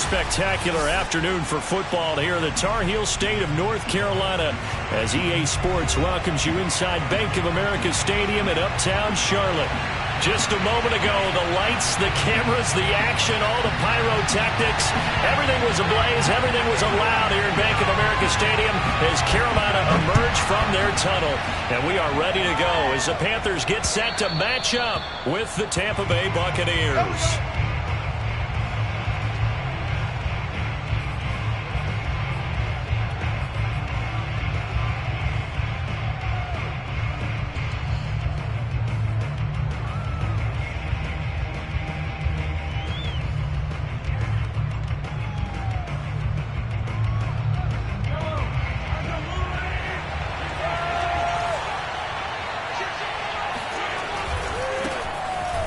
spectacular afternoon for football here in the Tar Heel state of North Carolina as EA Sports welcomes you inside Bank of America Stadium in uptown Charlotte. Just a moment ago, the lights, the cameras, the action, all the pyrotechnics, everything was ablaze, everything was allowed here in Bank of America Stadium as Carolina emerged from their tunnel. And we are ready to go as the Panthers get set to match up with the Tampa Bay Buccaneers.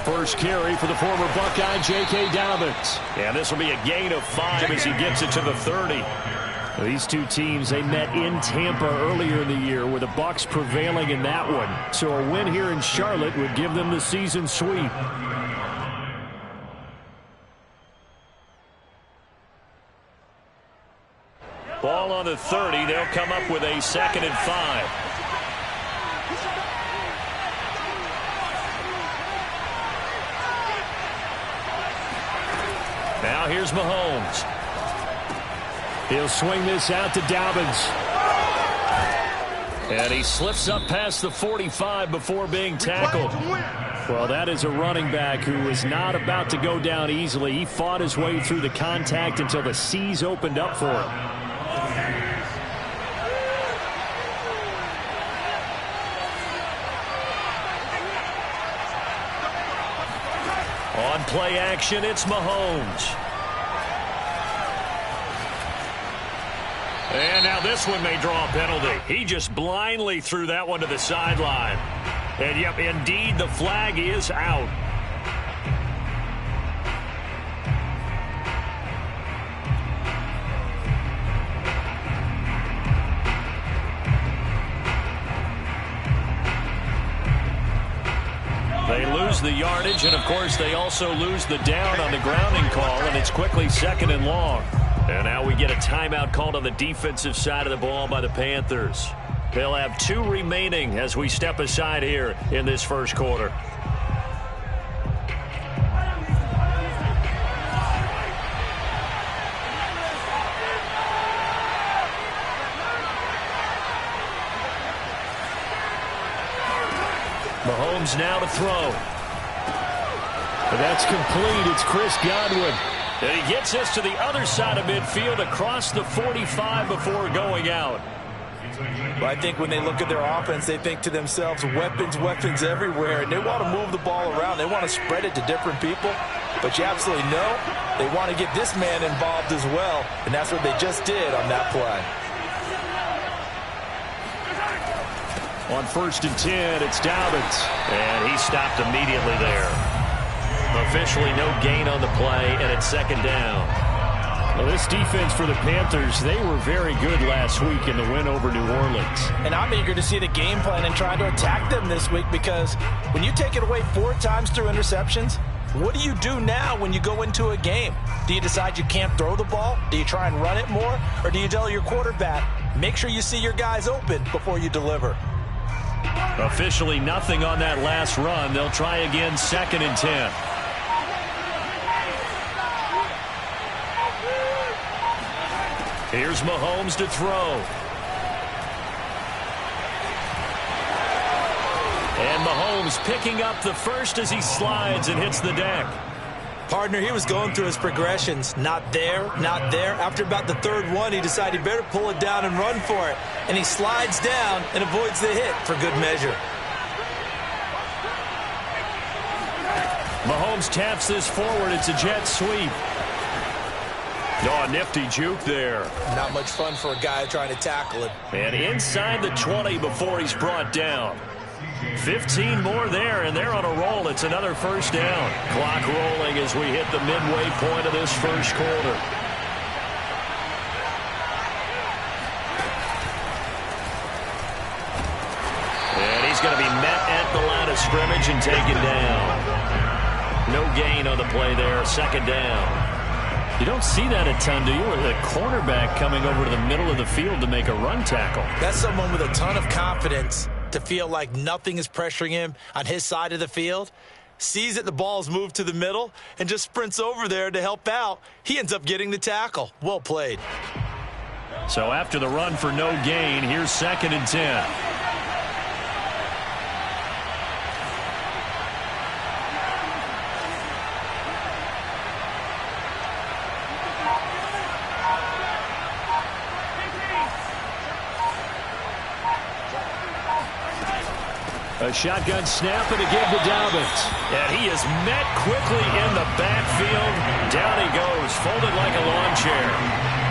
First carry for the former Buckeye, J.K. Dobbins. And this will be a gain of 5 as he gets it to the 30. These two teams, they met in Tampa earlier in the year with the Bucs prevailing in that one. So a win here in Charlotte would give them the season sweep. Ball on the 30. They'll come up with a 2nd and 5. Now here's Mahomes. He'll swing this out to Dobbins. And he slips up past the 45 before being tackled. Well, that is a running back who is not about to go down easily. He fought his way through the contact until the seas opened up for him. On play action, it's Mahomes. And now this one may draw a penalty. He just blindly threw that one to the sideline. And yep, indeed, the flag is out. They lose the yardage, and of course they also lose the down on the grounding call, and it's quickly 2nd and long. And now we get a timeout called on the defensive side of the ball by the Panthers. They'll have 2 remaining as we step aside here in this first quarter. Mahomes now to throw. That's complete. It's Chris Godwin. And he gets us to the other side of midfield across the 45 before going out. Well, I think when they look at their offense, they think to themselves, weapons, weapons everywhere. And they want to move the ball around. They want to spread it to different people. But you absolutely know they want to get this man involved as well. And that's what they just did on that play. On 1st and 10, it's Dobbins. And he stopped immediately there. Officially no gain on the play, and it's 2nd down. Well, this defense for the Panthers, they were very good last week in the win over New Orleans. And I'm eager to see the game plan and try to attack them this week, because when you take it away 4 times through interceptions, what do you do now when you go into a game? Do you decide you can't throw the ball? Do you try and run it more? Or do you tell your quarterback, make sure you see your guys open before you deliver? Officially nothing on that last run. They'll try again, 2nd and 10. Here's Mahomes to throw. And Mahomes picking up the first as he slides and hits the deck. Partner, he was going through his progressions. Not there, not there. After about the 3rd one, he decided he better pull it down and run for it. And he slides down and avoids the hit for good measure. Mahomes taps this forward. It's a jet sweep. Oh, a nifty juke there. Not much fun for a guy trying to tackle it. And inside the 20 before he's brought down. 15 more there, and they're on a roll. It's another 1st down. Clock rolling as we hit the midway point of this first quarter. And he's going to be met at the line of scrimmage and taken down. No gain on the play there, 2nd down. You don't see that a ton, do you? Or the cornerback coming over to the middle of the field to make a run tackle. That's someone with a ton of confidence to feel like nothing is pressuring him on his side of the field. Sees that the ball's moved to the middle and just sprints over there to help out. He ends up getting the tackle. Well played. So after the run for no gain, here's 2nd and 10. A shotgun snap and a give to Dobbins. And he is met quickly in the backfield. Down he goes, folded like a lawn chair.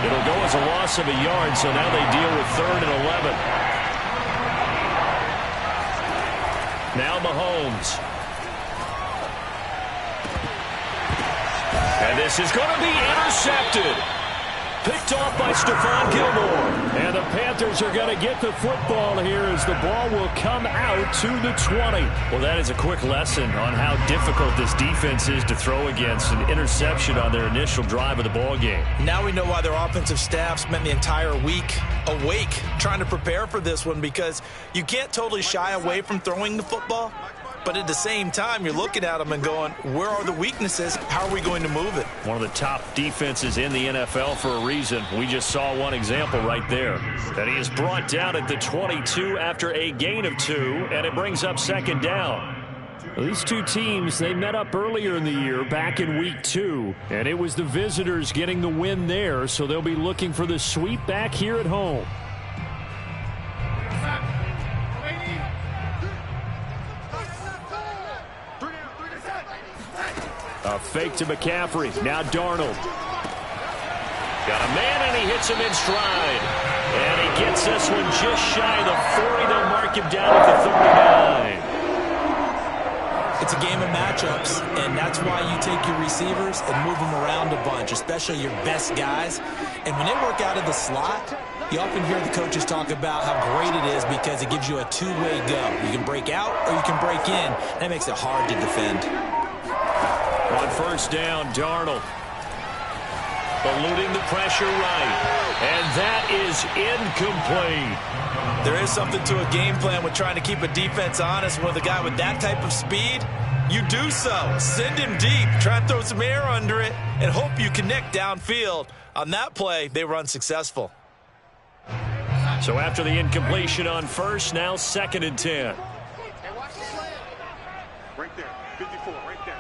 It'll go as a loss of a yard, so now they deal with 3rd and 11. Now Mahomes. And this is going to be intercepted. Picked off by Stephon Gilmore. And the Panthers are going to get the football here as the ball will come out to the 20. Well, that is a quick lesson on how difficult this defense is to throw against. An interception on their initial drive of the ball game. Now we know why their offensive staff spent the entire week awake trying to prepare for this one, because you can't totally shy away from throwing the football. But at the same time, you're looking at them and going, where are the weaknesses? How are we going to move it? One of the top defenses in the NFL for a reason. We just saw one example right there. And he is brought down at the 22 after a gain of 2, and it brings up 2nd down. These two teams, they met up earlier in the year back in week 2, and it was the visitors getting the win there, so they'll be looking for the sweep back here at home. A fake to McCaffrey. Now Darnold. Got a man, and he hits him in stride. And he gets this one just shy of the 40. They'll mark him down at the 39. It's a game of matchups, and that's why you take your receivers and move them around a bunch, especially your best guys. And when they work out of the slot, you often hear the coaches talk about how great it is because it gives you a two-way go. You can break out or you can break in. That makes it hard to defend. On 1st down, Darnold. Eluding the pressure right. And that is incomplete. There is something to a game plan with trying to keep a defense honest. With a guy with that type of speed, you do so. Send him deep. Try and throw some air under it and hope you connect downfield. On that play, they were unsuccessful. So after the incompletion on 1st, now 2nd and 10. Right there, 54, right there,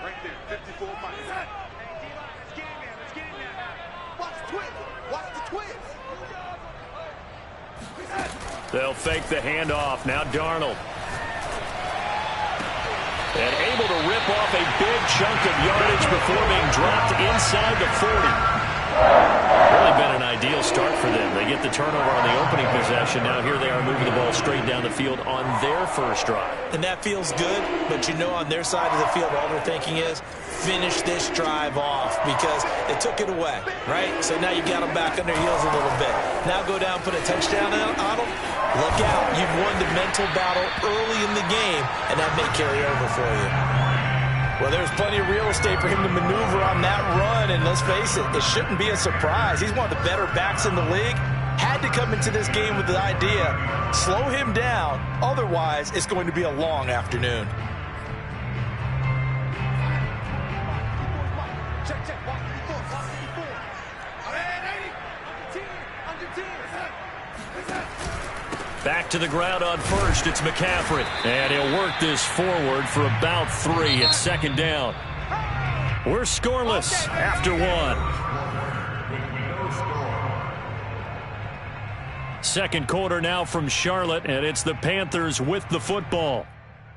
54 miles. Let's get in there. Watch the twist. Watch the twist. They'll fake the handoff. Now Darnold. And able to rip off a big chunk of yardage before being dropped inside the 40. Really been an ideal start for them. They get the turnover on the opening possession. Now here they are moving the ball straight down the field on their 1st drive. And that feels good, but you know on their side of the field all they're thinking is finish this drive off because they took it away, right? So now you got them back on their heels a little bit. Now go down, put a touchdown on them. Look out. You've won the mental battle early in the game, and that may carry over for you. Well, there's plenty of real estate for him to maneuver on that run, and let's face it, it shouldn't be a surprise. He's one of the better backs in the league. Had to come into this game with the idea, slow him down, otherwise it's going to be a long afternoon. Check. Watch the 54. Back to the ground on 1st. It's McCaffrey. And he'll work this forward for about 3. It's 2nd down. We're scoreless after 1. 2nd quarter now from Charlotte, and it's the Panthers with the football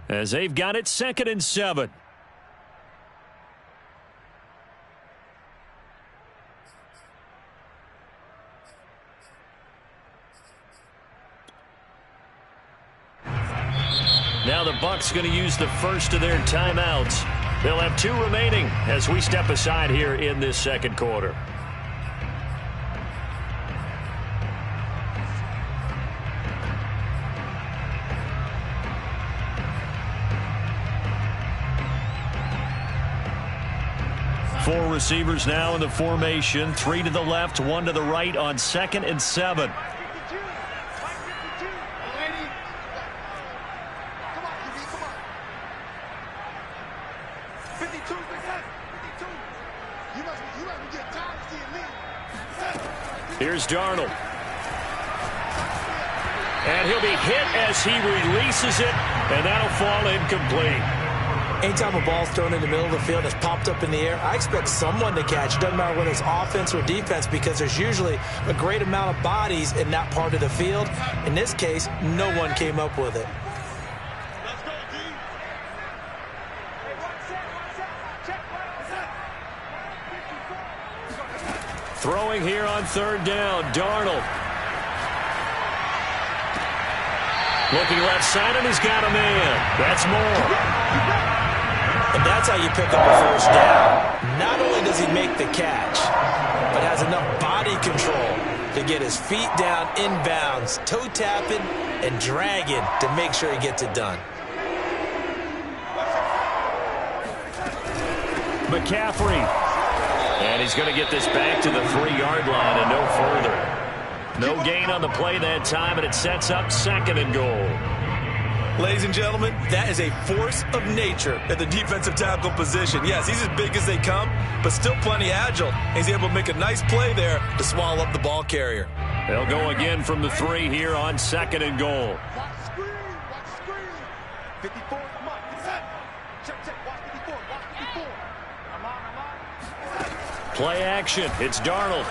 as they've got it 2nd and 7. Now the Bucs going to use the first of their timeouts. They'll have 2 remaining as we step aside here in this 2nd quarter. 4 receivers now in the formation. 3 to the left, 1 to the right on 2nd and 7. Here's Darnold. And he'll be hit as he releases it, and that'll fall incomplete. Anytime a ball's thrown in the middle of the field that's popped up in the air, I expect someone to catch. It doesn't matter whether it's offense or defense, because there's usually a great amount of bodies in that part of the field. In this case, no one came up with it. Throwing here on 3rd down, Darnold. Looking left side, and he's got a man. That's Moore. And that's how you pick up a 1st down. Not only does he make the catch, but has enough body control to get his feet down inbounds, toe tapping and dragging to make sure he gets it done. McCaffrey. And he's going to get this back to the 3-yard line and no further. No gain on the play that time, and it sets up 2nd and goal. Ladies and gentlemen, that is a force of nature at the defensive tackle position. Yes, he's as big as they come, but still plenty agile. He's able to make a nice play there to swallow up the ball carrier. They'll go again from the 3 here on 2nd and goal. Watch the screen. Watch the screen. 54. Come on. Check. Watch 54. Watch 54. I'm on. Play action. It's Darnold.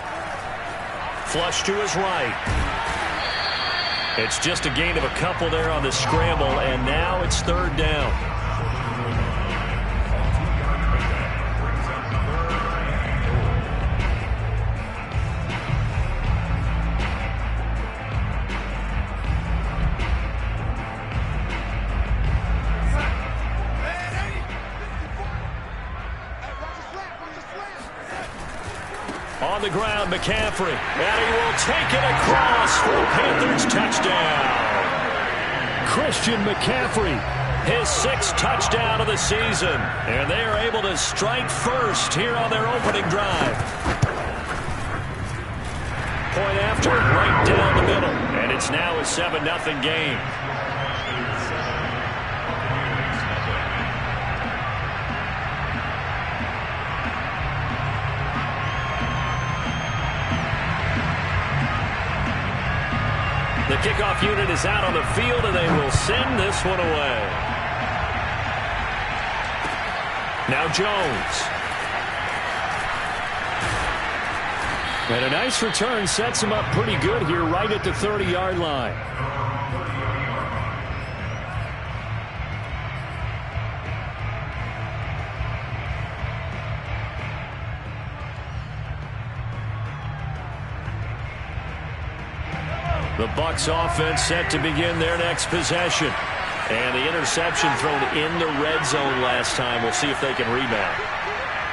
Flush to his right. It's just a gain of a couple there on the scramble, and now it's 3rd down. On the ground, McCaffrey, and he will take it across for a Panthers touchdown. Christian McCaffrey, his 6th touchdown of the season, and they are able to strike first here on their opening drive. Point after, right down the middle, and it's now a 7-0 game. The kickoff unit is out on the field, and they will send this one away. Now Jones. And a nice return sets him up pretty good here right at the 30-yard line. The Bucs offense set to begin their next possession. And the interception thrown in the red zone last time. We'll see if they can rebound.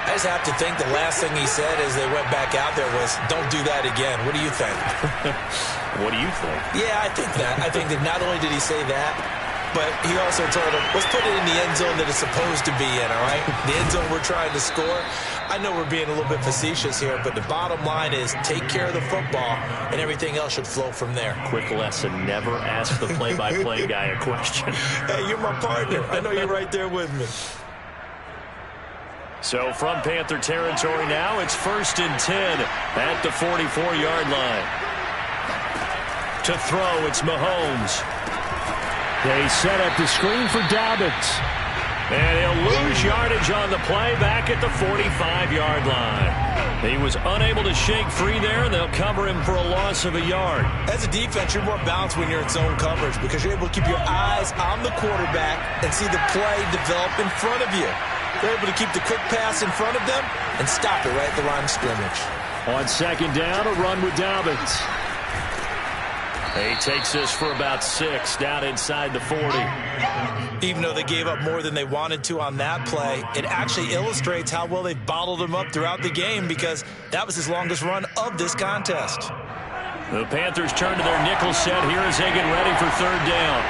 I just have to think the last thing he said as they went back out there was, don't do that again. What do you think? What do you think? Yeah, I think that. I think that not only did he say that, but he also told him, let's put it in the end zone that it's supposed to be in, all right? The end zone we're trying to score. I know we're being a little bit facetious here, but the bottom line is take care of the football, and everything else should flow from there. Quick lesson, never ask the play-by-play guy a question. Hey, you're my partner. I know you're right there with me. So from Panther territory now, it's 1st and 10 at the 44-yard line. To throw, it's Mahomes. They set up the screen for Dobbins. And he'll lose yardage on the play back at the 45-yard line. He was unable to shake free there, and they'll cover him for a loss of a yard. As a defense, you're more balanced when you're in zone coverage because you're able to keep your eyes on the quarterback and see the play develop in front of you. They're able to keep the quick pass in front of them and stop it right at the line of scrimmage. On 2nd down, a run with Dobbins. He takes this for about 6 down inside the 40. Even though they gave up more than they wanted to on that play, it actually illustrates how well they've bottled him up throughout the game because that was his longest run of this contest. The Panthers turn to their nickel set here as they get ready for 3rd down.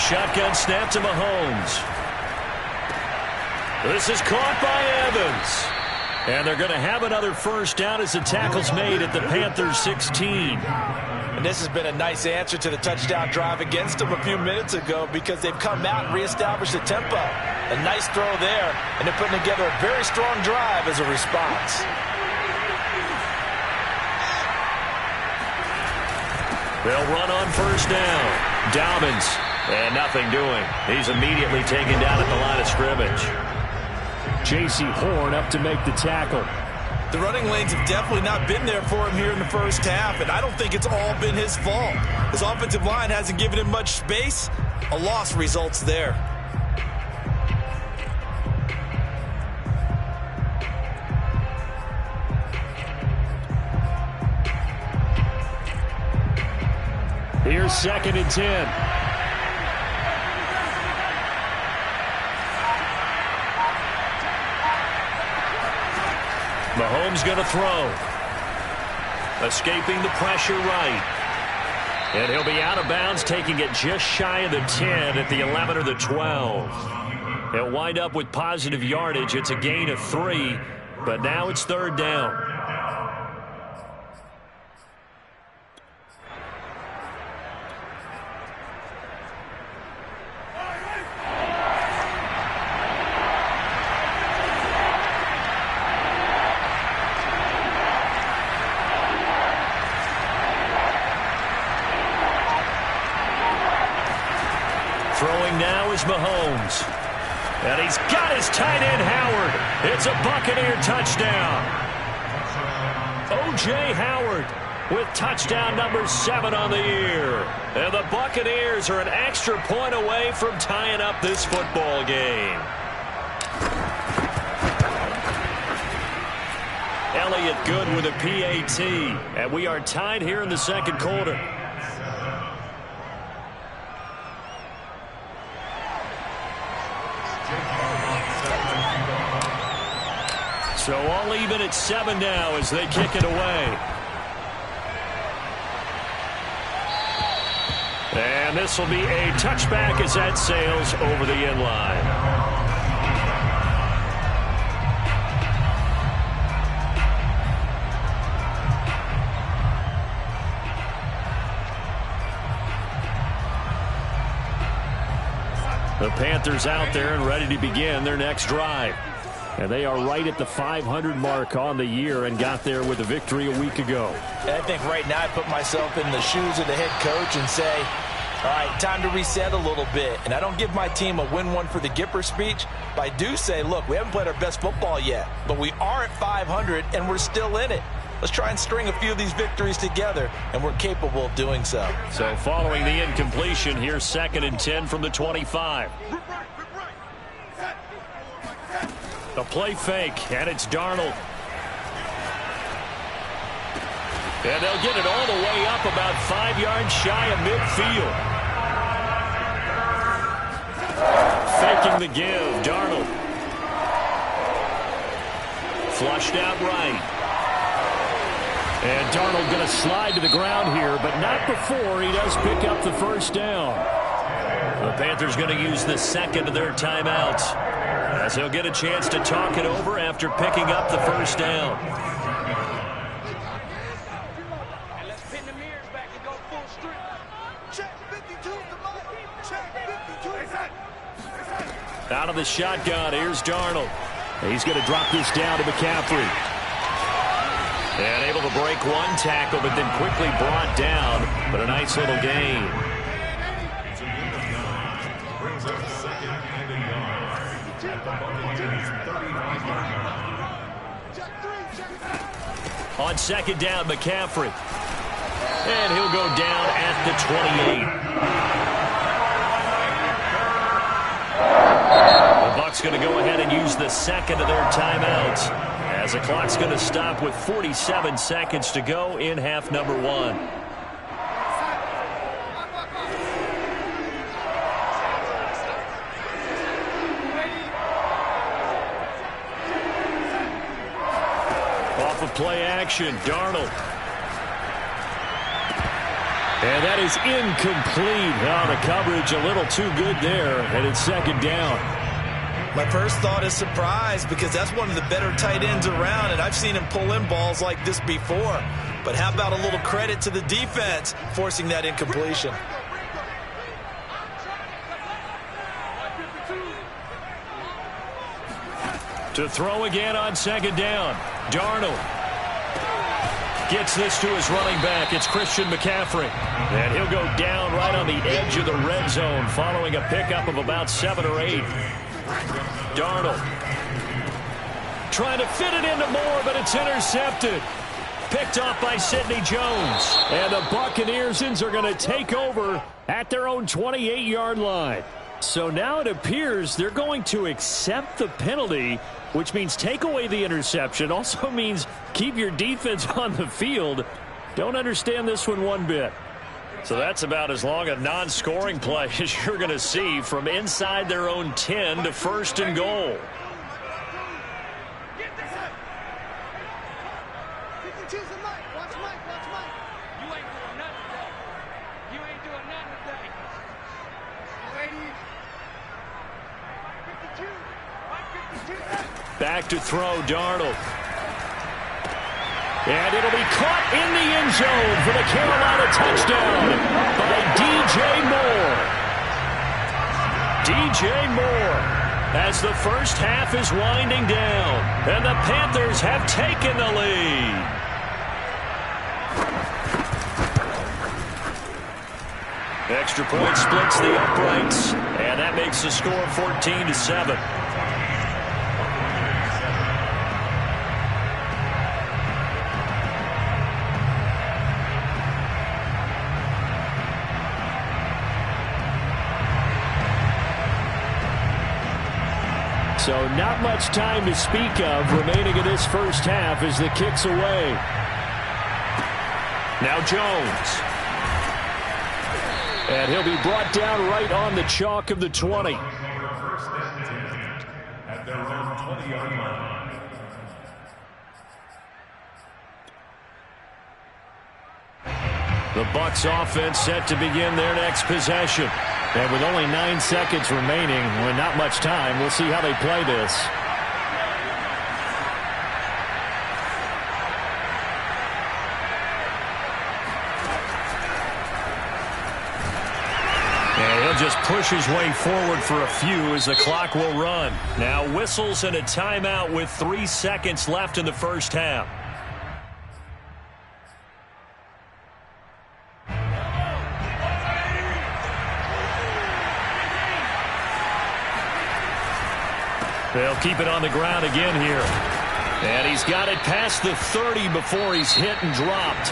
shotgun snap to Mahomes. This is caught by Evans. And they're going to have another first down as the tackle's made at the Panthers 16. And this has been a nice answer to the touchdown drive against them a few minutes ago because they've come out and reestablished the tempo. A nice throw there, and they're putting together a very strong drive as a response. They'll run on first down. Dobbins, and nothing doing. He's immediately taken down at the line of scrimmage. J.C. Horn up to make the tackle. The running lanes have definitely not been there for him here in the first half, and I don't think it's all been his fault. His offensive line hasn't given him much space. A loss results there. Here's 2nd and 10. Mahomes going to throw. Escaping the pressure right. And he'll be out of bounds, taking it just shy of the 10 at the 11 or the 12. He'll wind up with positive yardage. It's a gain of 3, but now it's 3rd down. Throwing now is Mahomes. And he's got his tight end, Howard. It's a Buccaneer touchdown. O.J. Howard with touchdown number 7 on the year. And the Buccaneers are an extra point away from tying up this football game. Elliott good with a PAT. And we are tied here in the 2nd quarter. So all even at 7 now as they kick it away. And this will be a touchback as that sails over the end line. The Panthers out there and ready to begin their next drive. And they are right at the 500 mark on the year and got there with a victory a week ago. And I think right now I put myself in the shoes of the head coach and say, all right, time to reset a little bit. And I don't give my team a win one for the Gipper speech, but I do say, look, we haven't played our best football yet, but we are at 500 and we're still in it. Let's try and string a few of these victories together, and we're capable of doing so. So following the incompletion, here's 2nd and 10 from the 25. A play fake, and it's Darnold. And they'll get it all the way up about 5 yards shy of midfield. Faking the give, Darnold. Flushed out right. And Darnold going to slide to the ground here, but not before he does pick up the first down. The Panthers going to use the 2nd of their timeouts, as he'll get a chance to talk it over after picking up the first down. And let's pin the mirrors back and go full strength. Check 52 to Mike. Check 52. Out of the shotgun, here's Darnold. He's going to drop this down to McCaffrey. And able to break one tackle, but then quickly brought down. But a nice little gain. On 2nd down, McCaffrey. And he'll go down at the 28. The Bucs going to go ahead and use the 2nd of their timeouts, as the clock's going to stop with 47 seconds to go in half number 1. Off of play action, Darnold. And that is incomplete. Oh, the coverage a little too good there, and it's second down. My first thought is surprise, because that's one of the better tight ends around, and I've seen him pull in balls like this before. But how about a little credit to the defense forcing that incompletion? To throw again on second down. Darnold gets this to his running back. It's Christian McCaffrey. And he'll go down right on the edge of the red zone following a pickup of about 7 or 8. Darnold trying to fit it into Moore, but it's intercepted. Picked off by Sidney Jones. And the Buccaneers are going to take over at their own 28-yard line. So now it appears they're going to accept the penalty, which means take away the interception. Also means keep your defense on the field. Don't understand this one bit. So that's about as long a non-scoring play as you're going to see from inside their own 10 to first and goal. Back to throw, Darnold. And it'll be caught in the end zone for the Carolina touchdown by DJ Moore. DJ Moore, as the first half is winding down, and the Panthers have taken the lead. Extra point splits the uprights, and that makes the score 14-7. So not much time to speak of remaining in this first half as the kick's away. Now Jones. And he'll be brought down right on the chalk of the 20. At their own 20-yard line. The Bucs offense set to begin their next possession. And with only 9 seconds remaining, with not much time, we'll see how they play this. And he'll just push his way forward for a few as the clock will run. Now whistles and a timeout with 3 seconds left in the first half. They'll keep it on the ground again here. And he's got it past the 30 before he's hit and dropped.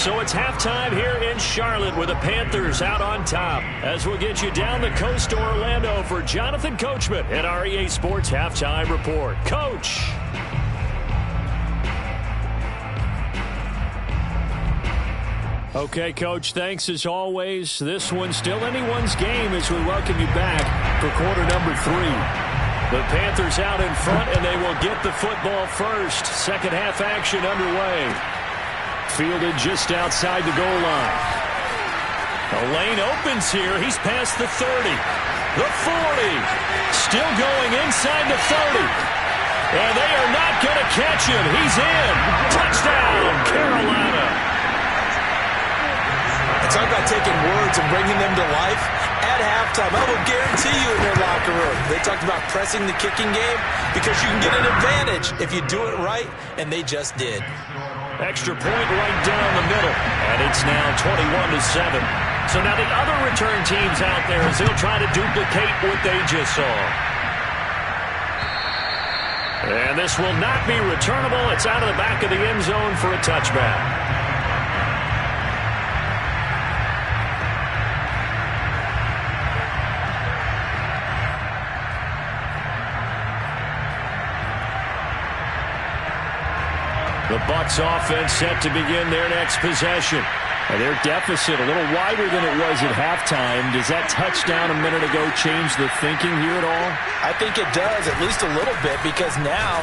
So it's halftime here in Charlotte with the Panthers out on top. As we'll get you down the coast to Orlando for Jonathan Coachman at our EA Sports Halftime Report. Coach. Okay, Coach, thanks as always. This one's still anyone's game as we welcome you back for quarter number 3. The Panthers out in front, and they will get the football first. Second half action underway. Fielded just outside the goal line. The lane opens here. He's past the 30. The 40. Still going inside the 30. And they are not going to catch him. He's in. Touchdown, Carolina. Talk about taking words and bringing them to life. At halftime, I will guarantee you in their locker room, they talked about pressing the kicking game because you can get an advantage if you do it right, and they just did. Extra point right down the middle, and it's now 21-7. So now the other return teams out there as they'll try to duplicate what they just saw. And this will not be returnable. It's out of the back of the end zone for a touchback. The Bucs offense set to begin their next possession. And their deficit a little wider than it was at halftime. Does that touchdown a minute ago change the thinking here at all? I think it does, at least a little bit, because now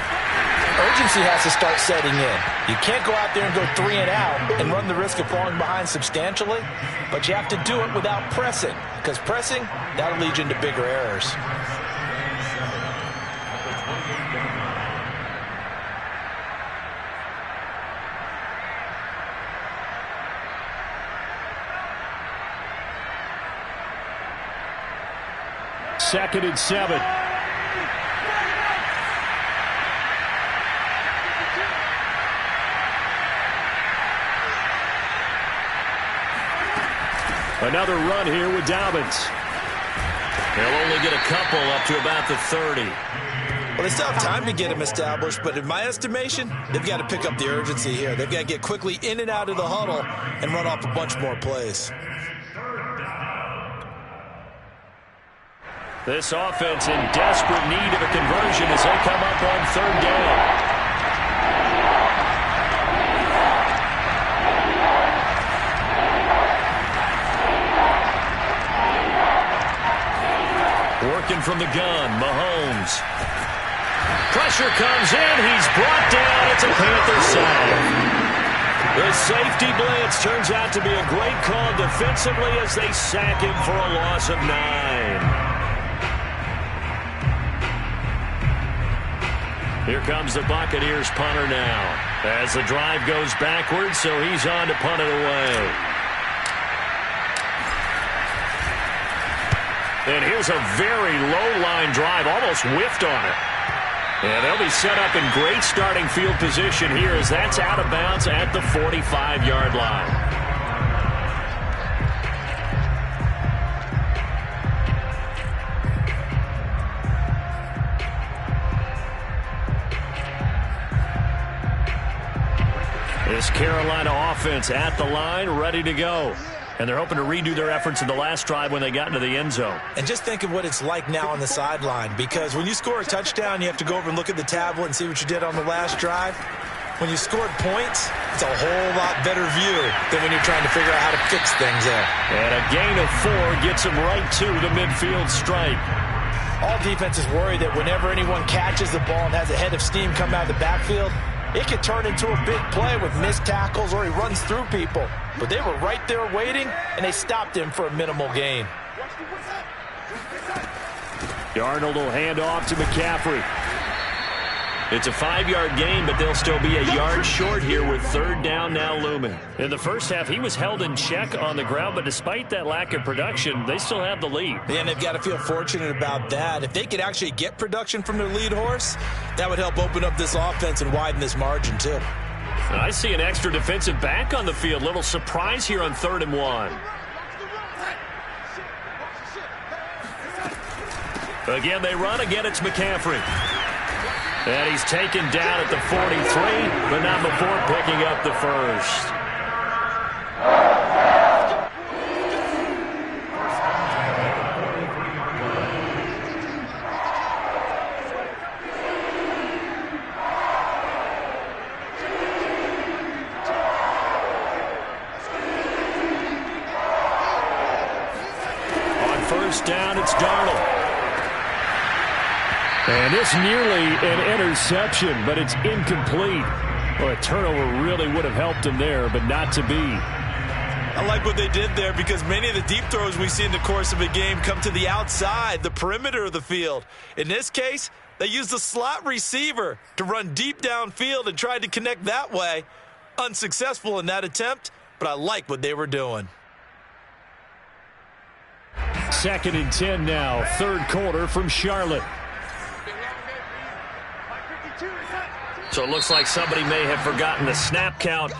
urgency has to start setting in. You can't go out there and go 3 and out and run the risk of falling behind substantially, but you have to do it without pressing, because pressing, that'll lead you into bigger errors. Second and 7. Another run here with Dobbins. They'll only get a couple up to about the 30. Well, they still have time to get him established, but in my estimation, they've got to pick up the urgency here. They've got to get quickly in and out of the huddle and run off a bunch more plays. This offense in desperate need of a conversion as they come up on 3rd down. Working from the gun, Mahomes. Pressure comes in. He's brought down. It's a Panther sack. The safety blitz turns out to be a great call defensively as they sack him for a loss of 9. Here comes the Buccaneers punter now as the drive goes backwards, so he's on to punt it away. And here's a very low-line drive, almost whiffed on it. And they'll be set up in great starting field position here as that's out of bounds at the 45-yard line. This Carolina offense at the line, ready to go. And they're hoping to redo their efforts in the last drive when they got into the end zone. And just think of what it's like now on the sideline, because when you score a touchdown, you have to go over and look at the tablet and see what you did on the last drive. When you scored points, it's a whole lot better view than when you're trying to figure out how to fix things there. And a gain of 4 gets them right to the midfield stripe. All defenses worry that whenever anyone catches the ball and has a head of steam come out of the backfield, it could turn into a big play with missed tackles or he runs through people. But they were right there waiting, and they stopped him for a minimal gain. Darnold will hand off to McCaffrey. It's a 5-yard gain, but they'll still be a yard short here with 3rd down now looming. In the first half, he was held in check on the ground, but despite that lack of production, they still have the lead. And they've got to feel fortunate about that. If they could actually get production from their lead horse, that would help open up this offense and widen this margin too. I see an extra defensive back on the field. Little surprise here on 3rd and 1. Again, they run. Again, it's McCaffrey. And he's taken down at the 43, but not before picking up the first. On 1st down, it's Darnold. And it's nearly an interception, but it's incomplete. Well, a turnover really would have helped him there, but not to be. I like what they did there because many of the deep throws we see in the course of a game come to the outside, the perimeter of the field. In this case, they used the slot receiver to run deep downfield and tried to connect that way. Unsuccessful in that attempt, but I like what they were doing. 2nd and 10 now, 3rd quarter from Charlotte. So it looks like somebody may have forgotten the snap count,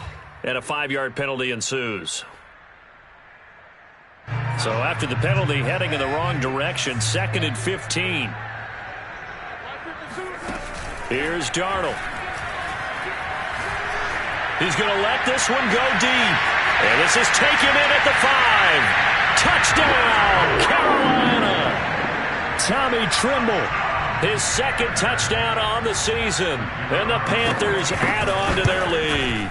and a 5-yard penalty ensues. So after the penalty, heading in the wrong direction, 2nd and 15. Here's Darnold. He's going to let this one go deep. And this is taken in at the 5. Touchdown, Carolina. Tommy Tremble. His 2nd touchdown on the season. And the Panthers add on to their lead.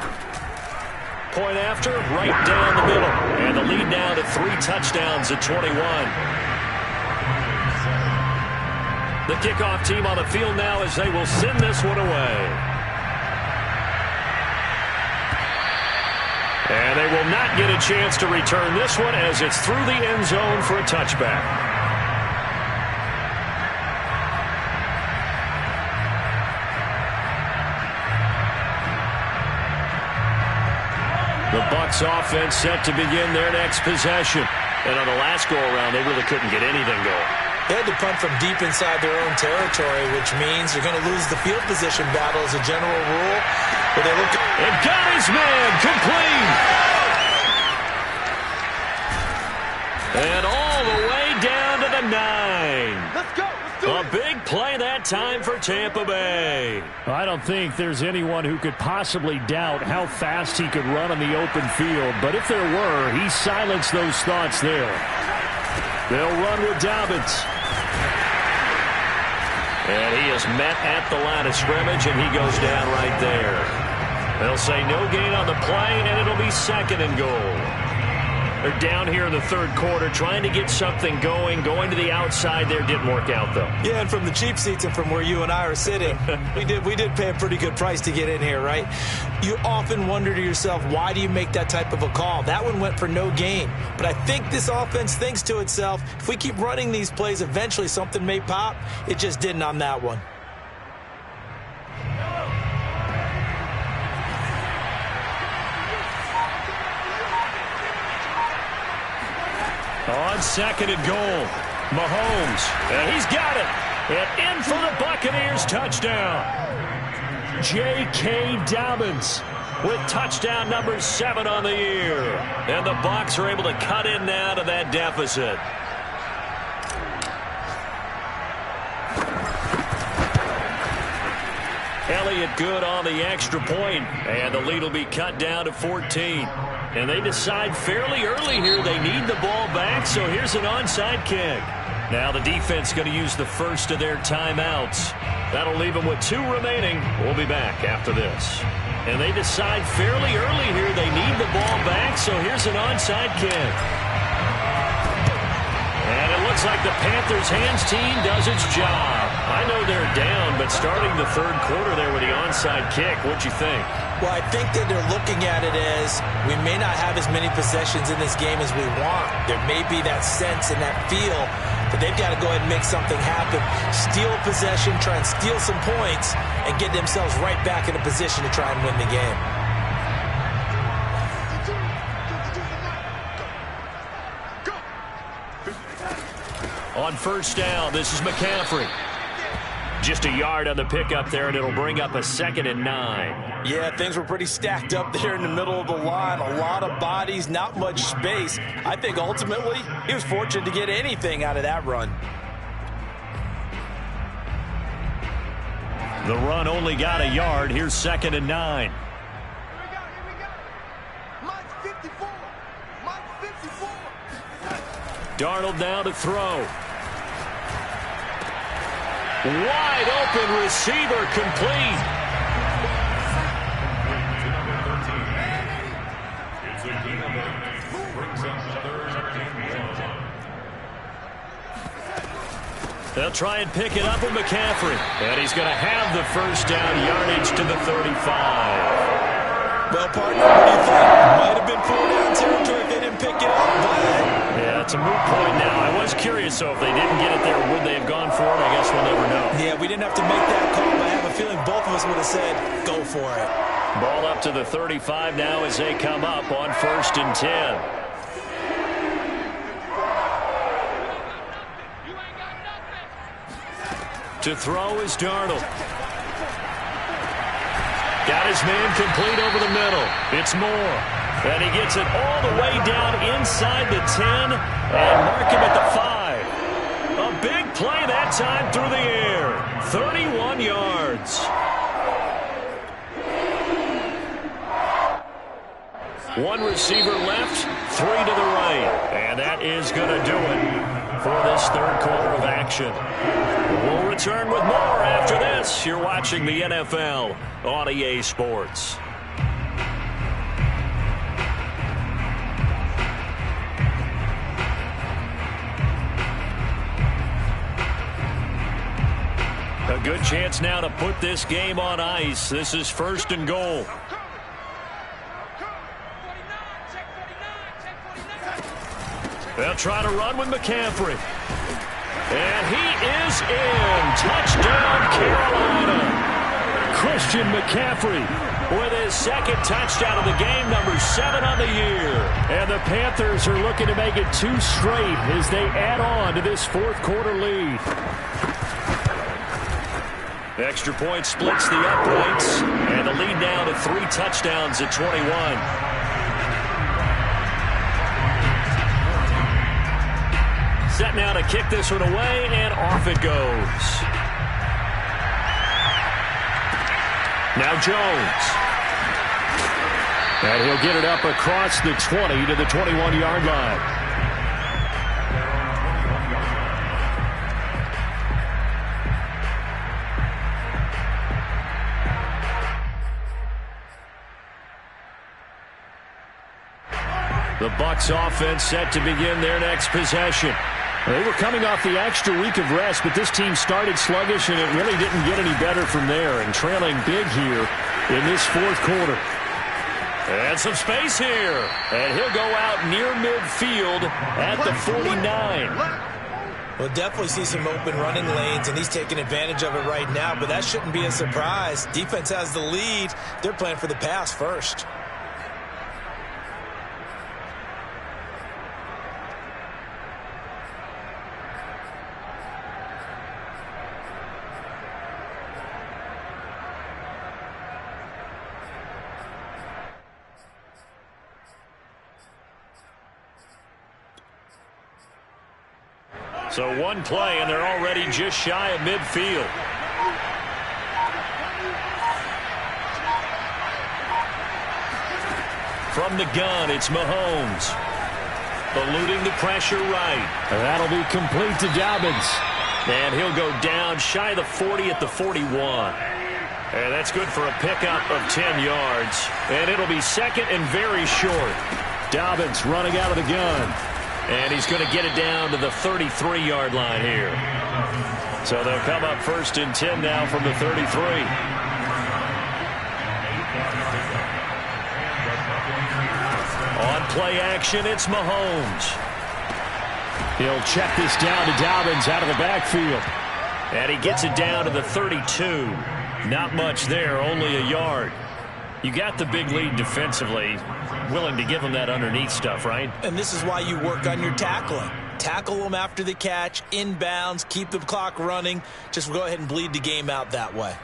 Point after, right down the middle. And the lead now to 3 touchdowns at 21. The kickoff team on the field now as they will send this one away. And they will not get a chance to return this one as it's through the end zone for a touchback. The Bucs offense set to begin their next possession. And on the last go-around, they really couldn't get anything going. They had to punt from deep inside their own territory, which means they're going to lose the field position battle as a general rule. But they look and got his man complete. And all the way down to the 9. Let's go. A big play that time for Tampa Bay. I don't think there's anyone who could possibly doubt how fast he could run on the open field. But if there were, he silenced those thoughts there. They'll run with Dobbins. And he is met at the line of scrimmage, and he goes down right there. They'll say no gain on the play, and it'll be 2nd and goal. They're down here in the third quarter trying to get something going. Going to the outside there didn't work out, though. Yeah, and from the cheap seats and from where you and I are sitting, we did pay a pretty good price to get in here, right? You often wonder to yourself, why do you make that type of a call? That one went for no gain. But I think this offense thinks to itself, if we keep running these plays, eventually something may pop. It just didn't on that one. On 2nd and goal, Mahomes, and he's got it. And in for the Buccaneers touchdown. J.K. Dobbins with touchdown number 7 on the year. And the Bucs are able to cut in now to that deficit. Elliott good on the extra point, and the lead will be cut down to 14. And they decide fairly early here they need the ball back, so here's an onside kick. Now the defense going to use the first of their timeouts. That'll leave them with 2 remaining. We'll be back after this. And they decide fairly early here they need the ball back, so here's an onside kick. And it looks like the Panthers' hands team does its job. I know they're down, but starting the third quarter there with the onside kick, what'd you think? Well, I think that they're looking at it as we may not have as many possessions in this game as we want. There may be that sense and that feel, but they've got to go ahead and make something happen. Steal a possession, try and steal some points, and get themselves right back in a position to try and win the game. On first down, this is McCaffrey. Just a yard on the pickup there, and it'll bring up a 2nd and 9. Yeah, things were pretty stacked up there in the middle of the line. A lot of bodies, not much space. I think ultimately he was fortunate to get anything out of that run. The run only got a yard. Here's 2nd and 9. Here we go. Mike 54. Mike 54. Darnold now to throw. Wide open receiver complete. They'll try and pick it up with McCaffrey. And he's going to have the first down, yardage to the 35. Well, partner, what do you think? Might have been 4-down territory if they didn't pick it up, but... Yeah, it's a moot point now. I was curious, so if they didn't get it there, would they have gone for it? I guess we'll never know. Yeah, we didn't have to make that call, but I have a feeling both of us would have said, go for it. Ball up to the 35 now as they come up on 1st and 10. To throw is Darnold. Got his man complete over the middle. It's Moore. And he gets it all the way down inside the 10 and mark him at the 5. A big play that time through the air. 31 yards. One receiver left, 3 to the right. And that is going to do it for this third quarter of action. We'll return with more after this. You're watching the NFL on EA Sports. A good chance now to put this game on ice. This is 1st and goal. They'll try to run with McCaffrey. And he is in. Touchdown, Carolina. Christian McCaffrey with his second touchdown of the game, number 7 on the year. And the Panthers are looking to make it 2 straight as they add on to this fourth quarter lead. The extra point splits the uprights, and the lead now to 3 touchdowns at 21. Set now to kick this one away, and off it goes. Now Jones. And he'll get it up across the 20 to the 21-yard line. The Bucs offense set to begin their next possession. They were coming off the extra week of rest, but this team started sluggish, and it really didn't get any better from there, and trailing big here in this fourth quarter. And some space here. And he'll go out near midfield at the 49. We'll definitely see some open running lanes, and he's taking advantage of it right now, but that shouldn't be a surprise. Defense has the lead. They're playing for the pass first. So one play, and they're already just shy of midfield. From the gun, it's Mahomes. Eluding the pressure right. That'll be complete to Dobbins. And he'll go down shy of the 40 at the 41. And that's good for a pickup of 10 yards. And it'll be second and very short. Dobbins running out of the gun. And he's going to get it down to the 33-yard line here. So they'll come up first and 10 now from the 33. On play action, it's Mahomes. He'll check this down to Dobbins out of the backfield. And he gets it down to the 32. Not much there, only a yard. You got the big lead defensively. Willing to give them that underneath stuff, right? And this is why you work on your tackling. Tackle them after the catch, inbounds, keep the clock running. Just go ahead and bleed the game out that way.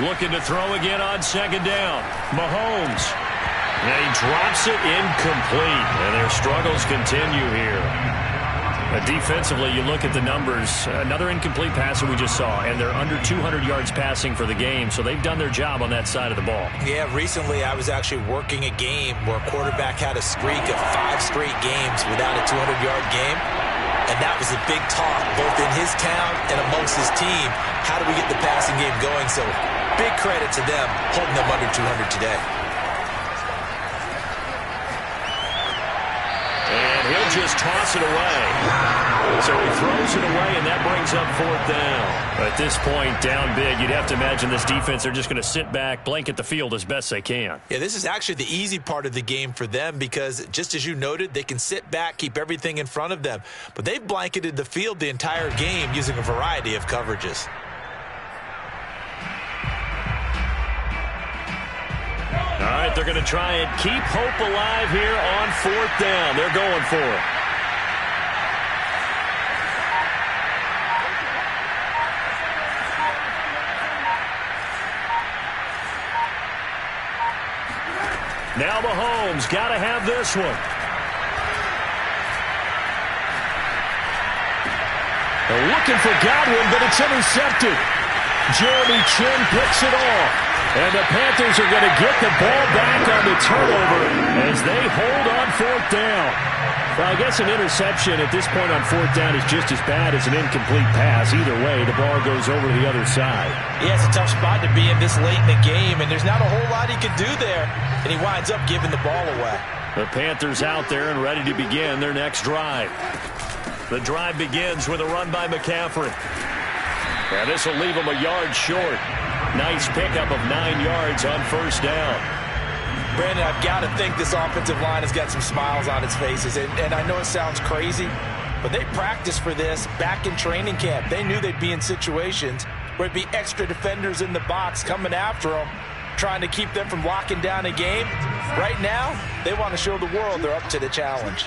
Looking to throw again on second down. Mahomes. And he drops it incomplete. And their struggles continue here. Defensively, you look at the numbers. Another incomplete pass that we just saw. And they're under 200 yards passing for the game. So they've done their job on that side of the ball. Yeah, recently I was actually working a game where a quarterback had a streak of 5 straight games without a 200-yard game. And that was a big talk, both in his town and amongst his team. How do we get the passing game going? So big credit to them holding them under 200 today. And he'll just toss it away. So he throws it away, and that brings up fourth down. At this point, down big, you'd have to imagine this defense, they're just going to sit back, blanket the field as best they can. Yeah, this is actually the easy part of the game for them because, just as you noted, they can sit back, keep everything in front of them. But they've blanketed the field the entire game using a variety of coverages. All right, they're going to try and keep hope alive here on fourth down. They're going for it. Now Mahomes got to have this one. They're looking for Godwin, but it's intercepted. Jeremy Chin picks it off. And the Panthers are going to get the ball back on the turnover as they hold on fourth down. Well, I guess an interception at this point on fourth down is just as bad as an incomplete pass. Either way, the ball goes over to the other side. Yeah, it's a tough spot to be in this late in the game, and there's not a whole lot he can do there, and he winds up giving the ball away. The Panthers out there and ready to begin their next drive. The drive begins with a run by McCaffrey. And this will leave him a yard short. Nice pickup of 9 yards on first down. Brandon, I've got to think this offensive line has got some smiles on its faces. And I know it sounds crazy, but they practiced for this back in training camp. They knew they'd be in situations where it'd be extra defenders in the box coming after them, trying to keep them from locking down a game. Right now, they want to show the world they're up to the challenge.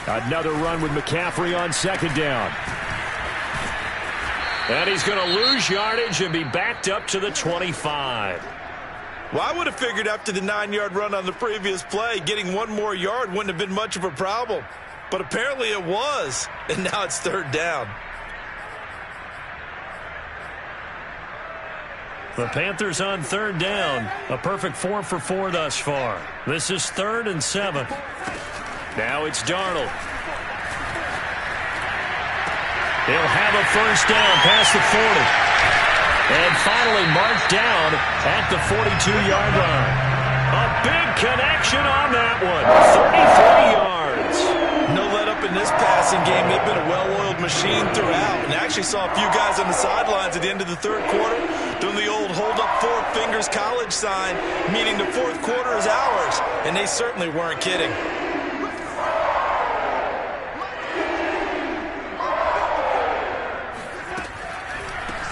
Another run with McCaffrey on second down. And he's going to lose yardage and be backed up to the 25. Well, I would have figured after the 9-yard run on the previous play, getting 1 more yard wouldn't have been much of a problem. But apparently it was, and now it's third down. The Panthers on third down. A perfect 4 for 4 thus far. This is 3rd and 7. Now it's Darnold. He'll have a first down past the 40. And finally marked down at the 42-yard line. A big connection on that one. 33 yards. No let up in this passing game. They've been a well-oiled machine throughout. And I actually saw a few guys on the sidelines at the end of the third quarter doing the old hold up 4 fingers college sign, meaning the fourth quarter is ours. And they certainly weren't kidding.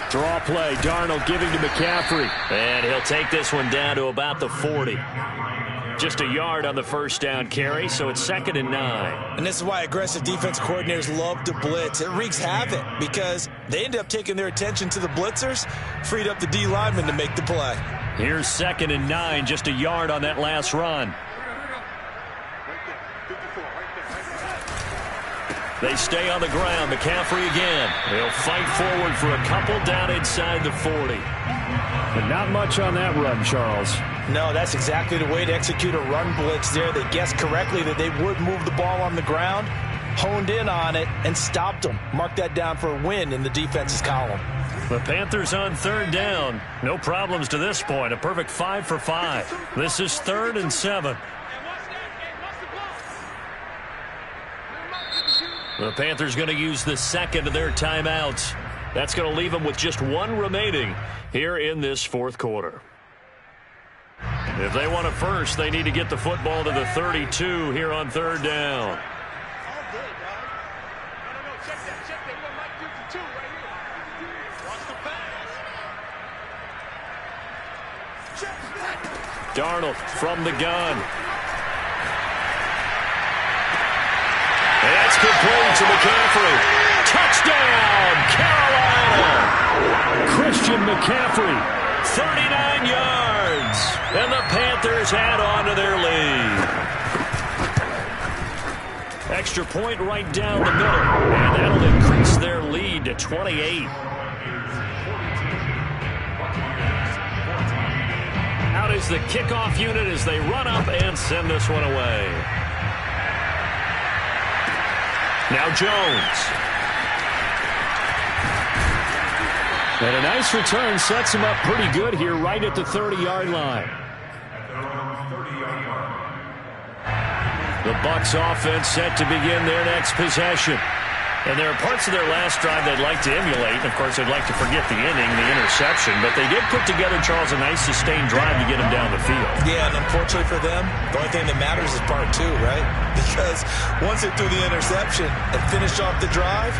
Draw play, Darnold giving to McCaffrey. And he'll take this one down to about the 40. Just a yard on the first down carry, so it's 2nd and 9. And this is why aggressive defense coordinators love to blitz. It wreaks havoc because they end up taking their attention to the blitzers, freed up the D lineman to make the play. Here's 2nd and 9, just a yard on that last run. They stay on the ground. McCaffrey again. He'll fight forward for a couple down inside the 40. But not much on that run, Charles. No, that's exactly the way to execute a run blitz there. They guessed correctly that they would move the ball on the ground, honed in on it, and stopped them. Mark that down for a win in the defense's column. The Panthers on third down. No problems to this point. A perfect 5 for 5. This is 3rd and 7. The Panthers going to use the second of their timeouts. That's going to leave them with just 1 remaining here in this fourth quarter. If they want a first, they need to get the football to the 32 here on third down. Darnold from the gun. That's complete to McCaffrey. Touchdown, Carolina! Christian McCaffrey, 39 yards. And the Panthers add on to their lead. Extra point right down the middle. And that'll increase their lead to 28. Out is the kickoff unit as they run up and send this one away. Now Jones. And a nice return sets him up pretty good here right at the 30-yard line. The Bucs offense set to begin their next possession. And there are parts of their last drive they'd like to emulate. Of course, they'd like to forget the inning, the interception. But they did put together, Charles, a nice sustained drive to get them down the field. Yeah, and unfortunately for them, the only thing that matters is part 2, right? Because once they threw the interception and finished off the drive,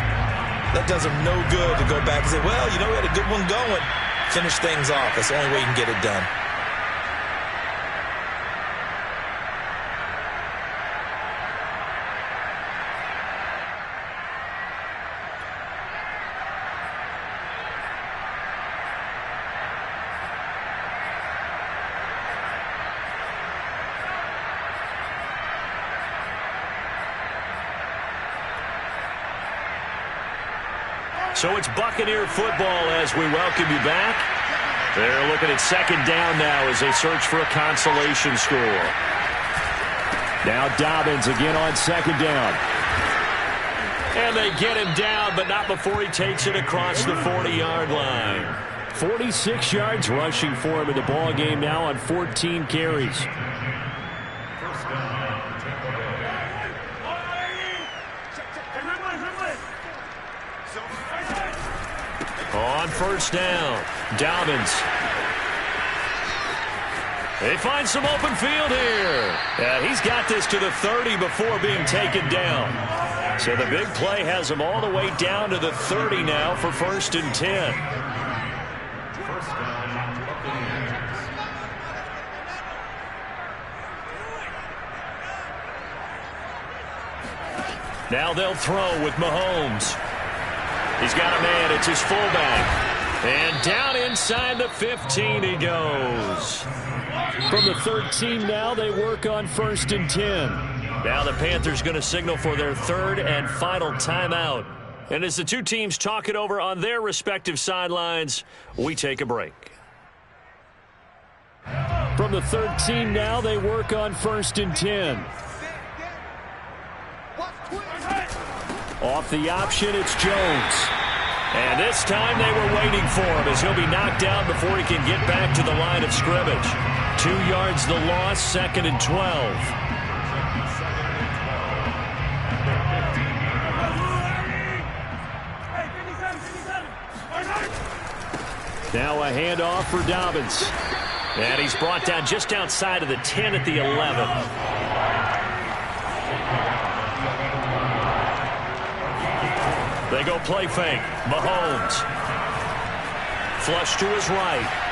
that does them no good to go back and say, well, you know, we had a good one going. Finish things off. That's the only way you can get it done. So it's Buccaneer football as we welcome you back. They're looking at second down now as they search for a consolation score. Now Dobbins again on second down. And they get him down, but not before he takes it across the 40-yard line. 46 yards rushing for him in the ball game now on 14 carries. On first down, Dobbins. They find some open field here. Yeah, he's got this to the 30 before being taken down. So the big play has him all the way down to the 30 now for 1st and 10. Now they'll throw with Mahomes. He's got a man. It's his fullback. And down inside the 15 he goes. From the 13 now, they work on 1st and 10. Now the Panthers going to signal for their 3rd and final timeout. And as the two teams talk it over on their respective sidelines, we take a break. From the 13 now, they work on 1st and 10. Off the option, it's Jones. And this time they were waiting for him as he'll be knocked down before he can get back to the line of scrimmage. 2 yards the loss, 2nd and 12. Now a handoff for Dobbins. And he's brought down just outside of the 10 at the 11. They go play fake. Mahomes. Flush to his right.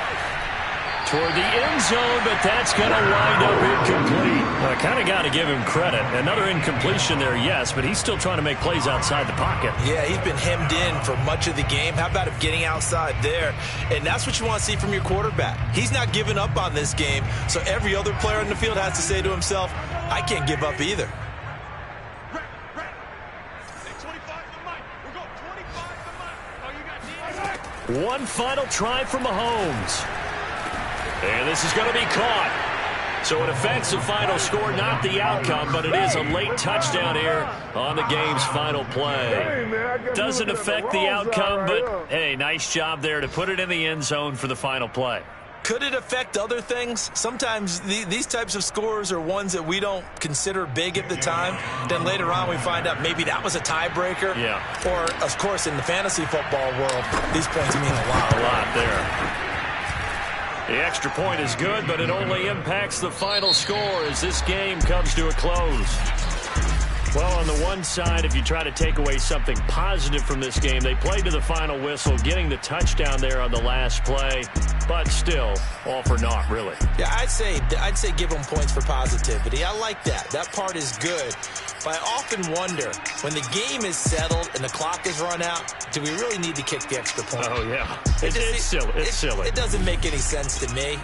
Toward the end zone, but that's going to wind up incomplete. I kind of got to give him credit. Another incompletion there, yes, but he's still trying to make plays outside the pocket. Yeah, he's been hemmed in for much of the game. How about him getting outside there? And that's what you want to see from your quarterback. He's not giving up on this game, so every other player in the field has to say to himself, I can't give up either. One final try for Mahomes. And this is going to be caught. So it affects the final score, not the outcome, but it is a late touchdown here on the game's final play. Doesn't affect the outcome, but, hey, nice job there to put it in the end zone for the final play. Could it affect other things? Sometimes these types of scores are ones that we don't consider big at the time. Then later on we find out maybe that was a tiebreaker. Yeah. Or, of course, in the fantasy football world, these points mean a lot. A lot there. The extra point is good, but it only impacts the final score as this game comes to a close. Well, on the one side, if you try to take away something positive from this game, they played to the final whistle, getting the touchdown there on the last play, but still, all for naught, really. Yeah, I'd say give them points for positivity. I like that. That part is good. But I often wonder, when the game is settled and the clock is run out, do we really need to kick the extra point? Oh, yeah. It's silly. It's silly. It doesn't make any sense to me.